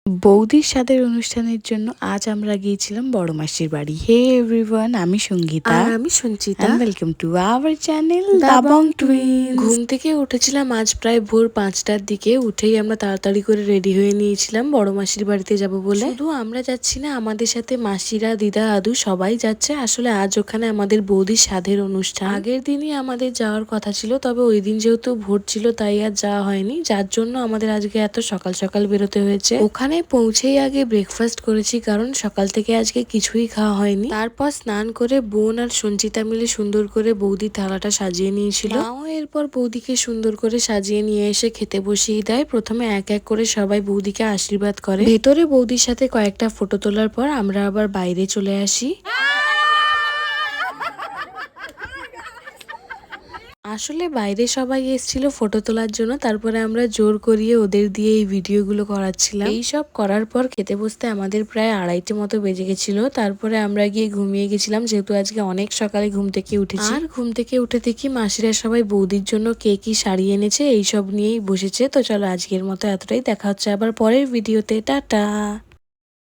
বৌদির স্বাদের অনুষ্ঠানের জন্য আজ আমরা গিয়েছিলাম বড় মাসির বাড়ি। হে এভরিওয়ান, আমি সঙ্গীতা আর আমি Sanchita. Welcome to our channel Dabang twins. ঘুম থেকে উঠেছিলাম আজ প্রায় ভোর 5টার দিকে। উঠেই আমরা তাড়াতাড়ি করে রেডি হয়ে নিয়েছিলাম বড় মাসির বাড়িতে যাব বলে। শুধু আমরা যাচ্ছি না, আমাদের সাথে মাসিরা, দিদা, দাদু সবাই যাচ্ছে। আসলে আজ ওখানে আমাদের বৌদির স্বাদের অনুষ্ঠান। আগের দিনই আমাদের যাওয়ার কথা ছিল, তবে ওই দিন যেহেতু ভোর ছিল তাই আর যাওয়া হয়নি, যার জন্য আমাদের আজকে এত সকাল সকাল বেরোতে হয়েছে। ওখানে পৌঁছেই আগে ব্রেকফাস্ট করেছি, কারণ সকাল থেকে আজকে কিছুই খাওয়া হয়নি। তারপর স্নান করে বোন আর সঞ্চিতা মিলে সুন্দর করে বৌদির থালাটা সাজিয়ে নিয়েছিল। মাও এরপর বৌদিকে সুন্দর করে সাজিয়ে নিয়ে এসে খেতে বসিয়ে দেয়। প্রথমে এক এক করে সবাই বৌদিকে আশীর্বাদ করে। ভেতরে বৌদির সাথে কয়েকটা ফটো তোলার পর আমরা আবার বাইরে চলে আসি। আসলে বাইরে সবাই এসেছিল ফটো তোলার জন্য, তারপরে আমরা জোর করিয়ে ওদের দিয়ে এই ভিডিওগুলো করাচ্ছিলাম। এইসব করার পর খেতে বসতে আমাদের প্রায় 2:30 মতো বেজে গেছিল। তারপরে আমরা গিয়ে ঘুমিয়ে গেছিলাম, যেহেতু আজকে অনেক সকালে ঘুম থেকে উঠেছি। আর ঘুম থেকে উঠে দেখি মাসিরা সবাই বৌদির জন্য কে কি শাড়ি এনেছে এইসব নিয়েই বসেছে। তো চলো আজকের মতো এতটাই, দেখা হচ্ছে আবার পরের ভিডিওতে। টাটা।